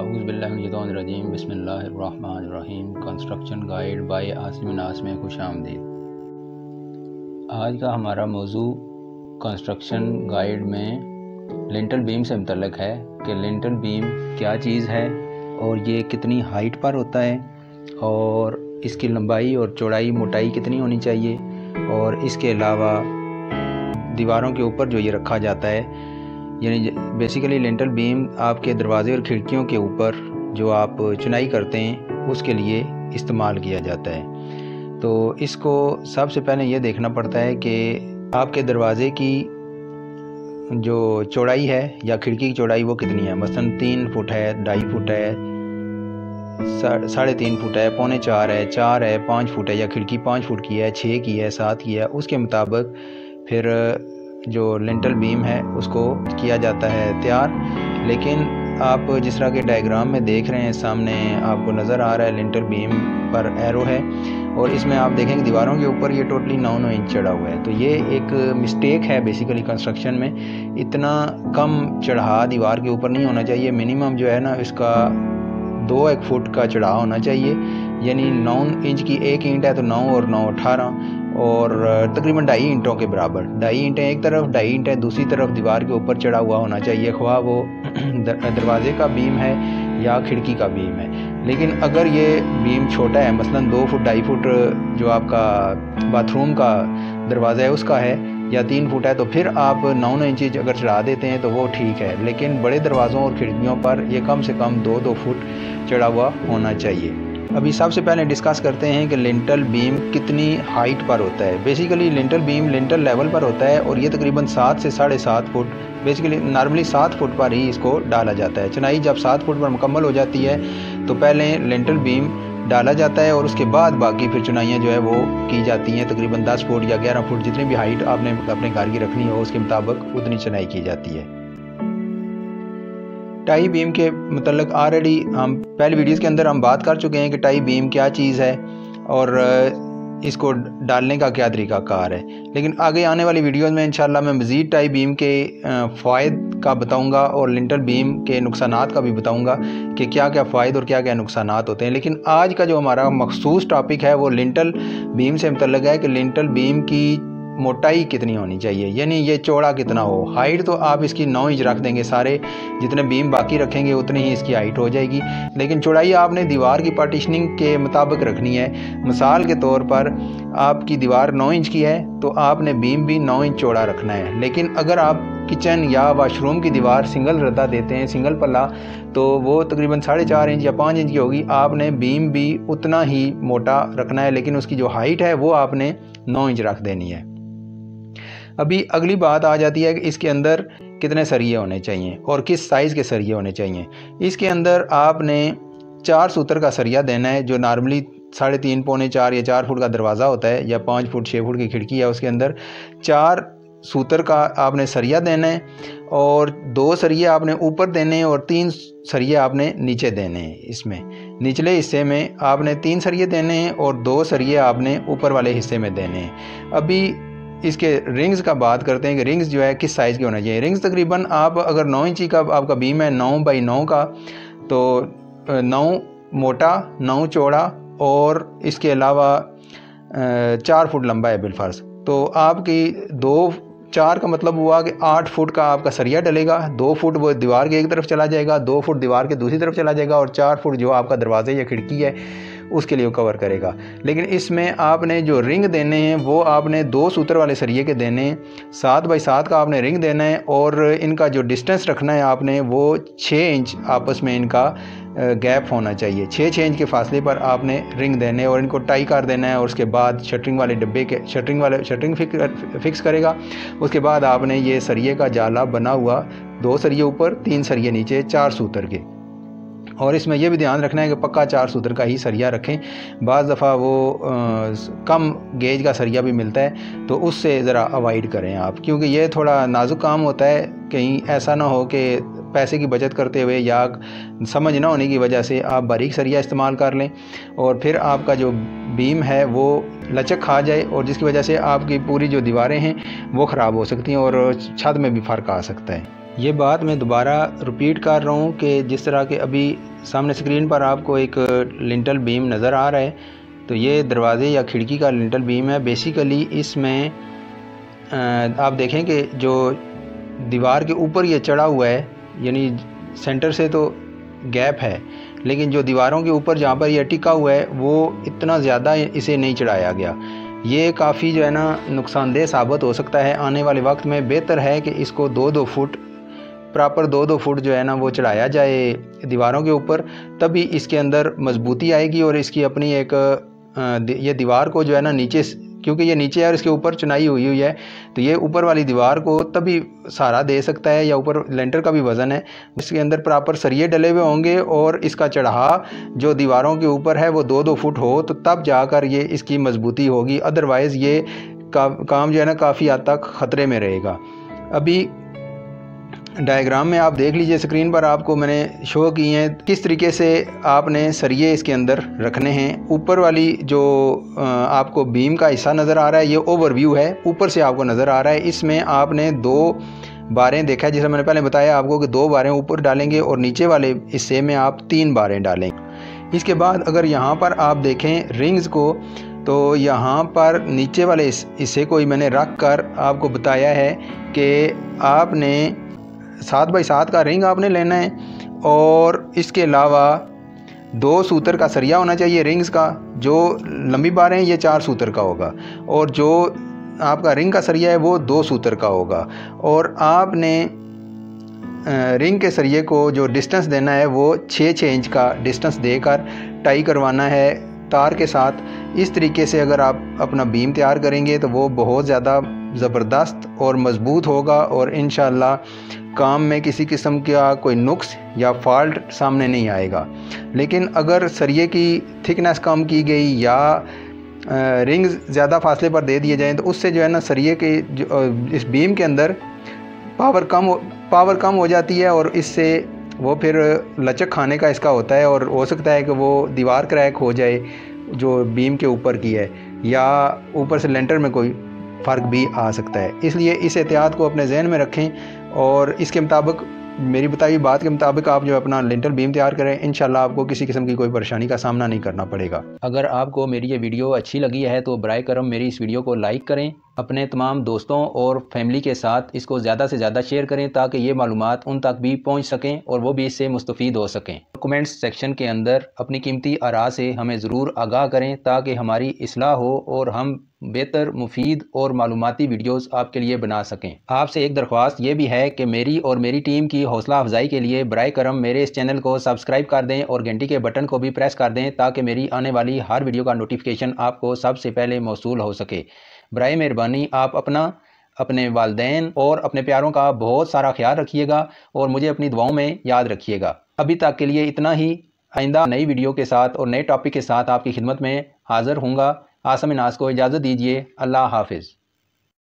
आऊज़ुबिल्लाहिमिनश्शैतानिर्रजीम बिस्मिल्लाहिर्रहमानिर्रहीम। Construction guide bye Asim नास में खुश आमदीद। आज का हमारा मौजू कंस्ट्रक्शन गाइड में लिंटल बीम से मुतल्लिक़ है कि लिंटल बीम क्या चीज़ है और ये कितनी हाइट पर होता है और इसकी लंबाई और चौड़ाई मोटाई कितनी होनी चाहिए, और इसके अलावा दीवारों के ऊपर जो ये रखा जाता है, यानी बेसिकली लिंटल बीम आपके दरवाज़े और खिड़कियों के ऊपर जो आप चुनाई करते हैं उसके लिए इस्तेमाल किया जाता है। तो इसको सबसे पहले ये देखना पड़ता है कि आपके दरवाज़े की जो चौड़ाई है या खिड़की की चौड़ाई वो कितनी है। मसलन 3 फुट है, 2.5 फुट है, 3.5 फुट है, 3.25 है, 4 है, 5 फुट है, या खिड़की 5 फुट की है, 6 की है, 7 की है, उसके मुताबिक फिर जो लिंटल बीम है उसको किया जाता है तैयार। लेकिन आप जिस तरह के डायग्राम में देख रहे हैं, सामने आपको नज़र आ रहा है लिंटल बीम पर एरो है, और इसमें आप देखेंगे दीवारों के ऊपर ये टोटली 9 इंच चढ़ा हुआ है। तो ये एक मिस्टेक है बेसिकली कंस्ट्रक्शन में। इतना कम चढ़ा दीवार के ऊपर नहीं होना चाहिए। मिनिमम जो है ना, इसका 2-1 फुट का चढ़ाव होना चाहिए। यानी 9 इंच की 1 ईंट है तो 9 और 9 18, और तकरीबन 2.5 ईंटों के बराबर। 2.5 ईंटें एक तरफ, 2.5 ईंटें दूसरी तरफ दीवार के ऊपर चढ़ा हुआ होना चाहिए, ख्वाह वो दरवाजे का बीम है या खिड़की का बीम है। लेकिन अगर ये बीम छोटा है, मसलन 2 फुट 2.5 फुट जो आपका बाथरूम का दरवाज़ा है उसका है, या 3 फुट है, तो फिर आप 9 इंच अगर चढ़ा देते हैं तो वो ठीक है। लेकिन बड़े दरवाज़ों और खिड़कियों पर ये कम से कम 2-2 फुट चढ़ा हुआ होना चाहिए। अभी सबसे पहले डिस्कस करते हैं कि लिंटल बीम कितनी हाइट पर होता है। Basically lintel beam lintel level पर होता है और ये तकरीबन 7 से 7.5 फुट, बेसिकली नॉर्मली 7 फुट पर ही इसको डाला जाता है। चुनाई जब 7 फुट पर मुकम्मल हो जाती है तो पहले लिंटल बीम डाला जाता है और उसके बाद बाकी फिर चुनाइयाँ जो है वो की जाती हैं। तकरीबन 10 फुट या 11 फुट जितनी भी हाइट आपने अपने घर की रखनी हो उसके मुताबिक उतनी चुनाई की जाती है। टाई बीम के मतलब ऑलरेडी हम पहले वीडियोस के अंदर हम बात कर चुके हैं कि टाई बीम क्या चीज़ है और इसको डालने का क्या तरीक़ाकार है। लेकिन आगे आने वाली वीडियोस में इंशाल्लाह मैं मज़ीद टाई बीम के फ़ायदे का बताऊंगा और लिंटल बीम के नुकसानात का भी बताऊंगा कि क्या क्या फ़ायदे और क्या क्या नुकसानात होते हैं। लेकिन आज का जो हमारा मखसूस टॉपिक है वो लिंटल बीम से मुतल्लिक़ है कि लिंटल बीम की मोटाई कितनी होनी चाहिए, यानी ये चौड़ा कितना हो। हाइट तो आप इसकी 9 इंच रख देंगे, सारे जितने बीम बाकी रखेंगे उतनी ही इसकी हाइट हो जाएगी। लेकिन चौड़ाई आपने दीवार की पार्टीशनिंग के मुताबिक रखनी है। मिसाल के तौर पर आपकी दीवार 9 इंच की है तो आपने बीम भी 9 इंच चौड़ा रखना है। लेकिन अगर आप किचन या वाशरूम की दीवार सिंगल रद्दा देते हैं, सिंगल पल्ला, तो वो तकरीबन 4.5 इंच या 5 इंच की होगी। आपने बीम भी उतना ही मोटा रखना है, लेकिन उसकी जो हाइट है वो आपने 9 इंच रख देनी है। अभी अगली बात आ जाती है कि इसके अंदर कितने सरिये होने चाहिए और किस साइज़ के सरिये होने चाहिए। इसके अंदर आपने 4 सूत्र का सरिया देना है, जो नॉर्मली 3.5 पौने 4 या 4 फुट का दरवाज़ा होता है, या 5 फुट 6 फुट की खिड़की है, उसके अंदर 4 सूत्र का आपने सरिया देना है, और 2 सरिये आपने ऊपर देने हैं और 3 सरिये आपने नीचे देने हैं। इसमें निचले हिस्से में आपने 3 सरिये देने हैं और 2 सरिये आपने ऊपर वाले हिस्से में देने हैं। अभी इसके रिंग्स का बात करते हैं कि रिंग्स जो है किस साइज़ के होना चाहिए। रिंग्स तकरीबन आप अगर 9 इंची का आपका बीम है, 9 बाई 9 का, तो 9 मोटा, 9 चौड़ा, और इसके अलावा 4 फुट लंबा है बिलफर्ज। तो आपकी 4 का मतलब हुआ कि 8 फुट का आपका सरिया डलेगा। 2 फुट वो दीवार के एक तरफ चला जाएगा, 2 फुट दीवार के दूसरी तरफ चला जाएगा, और 4 फुट जो आपका दरवाजे या खिड़की है उसके लिए कवर करेगा। लेकिन इसमें आपने जो रिंग देने हैं वो आपने 2 सूत्र वाले सरिये के देने हैं। 7 बाई 7 का आपने रिंग देना है, और इनका जो डिस्टेंस रखना है आपने वो 6 इंच आपस में इनका गैप होना चाहिए। 6 इंच के फासले पर आपने रिंग देने और इनको टाई कर देना है। और उसके बाद शटरिंग वाले डब्बे के शटरिंग फिक्स करेगा। उसके बाद आपने ये सरिये का जाला बना हुआ, 2 सरिये ऊपर, 3 सरिये नीचे, 4 सूत्र के। और इसमें यह भी ध्यान रखना है कि पक्का 4 सूत्र का ही सरिया रखें। बाज़ दफ़ा वो कम गेज का सरिया भी मिलता है, तो उससे ज़रा अवॉइड करें आप, क्योंकि ये थोड़ा नाजुक काम होता है। कहीं ऐसा ना हो कि पैसे की बचत करते हुए या समझ ना होने की वजह से आप बारीक सरिया इस्तेमाल कर लें और फिर आपका जो बीम है वो लचक खा जाए, और जिसकी वजह से आपकी पूरी जो दीवारें हैं वो ख़राब हो सकती हैं और छत में भी फ़र्क आ सकता है। ये बात मैं दोबारा रिपीट कर रहा हूँ कि जिस तरह के अभी सामने स्क्रीन पर आपको एक लिंटल बीम नज़र आ रहा है, तो ये दरवाज़े या खिड़की का लिंटल बीम है। बेसिकली इसमें आप देखें कि जो दीवार के ऊपर ये चढ़ा हुआ है, यानी सेंटर से तो गैप है, लेकिन जो दीवारों के ऊपर जहाँ पर यह टिका हुआ है वो इतना ज़्यादा इसे नहीं चढ़ाया गया। ये काफ़ी जो है ना नुकसानदेह साबित हो सकता है आने वाले वक्त में। बेहतर है कि इसको 2-2 फुट प्रॉपर 2-2 फुट जो है ना वो चढ़ाया जाए दीवारों के ऊपर, तभी इसके अंदर मजबूती आएगी और इसकी अपनी एक ये दीवार को जो है ना नीचे, क्योंकि ये नीचे है और इसके ऊपर चुनाई हुई है, तो ये ऊपर वाली दीवार को तभी सहारा दे सकता है, या ऊपर लेंटर का भी वज़न है। इसके अंदर प्रॉपर सरिये डले हुए होंगे और इसका चढ़ाव जो दीवारों के ऊपर है वो 2-2 फुट हो, तो तब जाकर ये इसकी मजबूती होगी। अदरवाइज़ ये काम जो है ना काफ़ी हद तक ख़तरे में रहेगा। अभी डायग्राम में आप देख लीजिए, स्क्रीन पर आपको मैंने शो की हैं किस तरीके से आपने सरिये इसके अंदर रखने हैं। ऊपर वाली जो आपको बीम का हिस्सा नज़र आ रहा है, ये ओवरव्यू है, ऊपर से आपको नज़र आ रहा है। इसमें आपने 2 बारें देखा है, जैसे मैंने पहले बताया आपको कि 2 बारें ऊपर डालेंगे और नीचे वाले हिस्से में आप 3 बारें डालेंगे। इसके बाद अगर यहाँ पर आप देखें रिंग्स को, तो यहाँ पर नीचे वाले हिस्से को ही मैंने रख कर आपको बताया है कि आपने 7x7 का रिंग आपने लेना है, और इसके अलावा 2 सूतर का सरिया होना चाहिए रिंग्स का। जो लंबी बारें हैं ये 4 सूतर का होगा, और जो आपका रिंग का सरिया है वो 2 सूतर का होगा। और आपने रिंग के सरिये को जो डिस्टेंस देना है वो 6-6 इंच का डिस्टेंस देकर टाई करवाना है तार के साथ। इस तरीके से अगर आप अपना बीम तैयार करेंगे तो वो बहुत ज़्यादा ज़बरदस्त और मज़बूत होगा, और इंशाअल्लाह काम में किसी किस्म का कोई नुक्स या फॉल्ट सामने नहीं आएगा। लेकिन अगर सरिये की थिकनेस कम की गई या रिंग्स ज़्यादा फासले पर दे दिए जाएँ, तो उससे जो है ना सरिये के इस बीम के अंदर पावर कम हो जाती है, और इससे वो फिर लचक खाने का इसका होता है, और हो सकता है कि वो दीवार क्रैक हो जाए जो बीम के ऊपर की है, या ऊपर से लेंटर में कोई फ़र्क भी आ सकता है। इसलिए इस एहतियात को अपने जहन में रखें, और इसके मुताबिक, मेरी बताई हुई बात के मुताबिक आप जो अपना लिंटल बीम तैयार करें, इंशाल्लाह आपको किसी किस्म की कोई परेशानी का सामना नहीं करना पड़ेगा। अगर आपको मेरी ये वीडियो अच्छी लगी है तो बराए करम मेरी इस वीडियो को लाइक करें, अपने तमाम दोस्तों और फैमिली के साथ इसको ज़्यादा से ज़्यादा शेयर करें, ताकि ये मालूमात उन तक भी पहुँच सकें और वो भी इससे मुस्तफ़ीद हो सकें। कमेंट्स सेक्शन के अंदर अपनी कीमती आरा से हमें ज़रूर आगाह करें, ताकि हमारी इस्लाह हो और हम बेहतर, मुफीद और मालूमाती वीडियोस आपके लिए बना सकें। आपसे एक दरख्वास्त ये भी है कि मेरी और मेरी टीम की हौसला अफजाई के लिए बराए करम मेरे इस चैनल को सब्सक्राइब कर दें और घंटी के बटन को भी प्रेस कर दें, ताकि मेरी आने वाली हर वीडियो का नोटिफिकेशन आपको सबसे पहले मौसूल हो सके। बराए मेहरबानी आप अपने वालिदैन और अपने प्यारों का बहुत सारा ख्याल रखिएगा, और मुझे अपनी दुआओं में याद रखिएगा। अभी तक के लिए इतना ही। आइंदा नई वीडियो के साथ और नए टॉपिक के साथ आपकी खिदमत में हाज़िर हूँगा। आसम नाज को इजाज़त दीजिए। अल्लाह हाफिज़।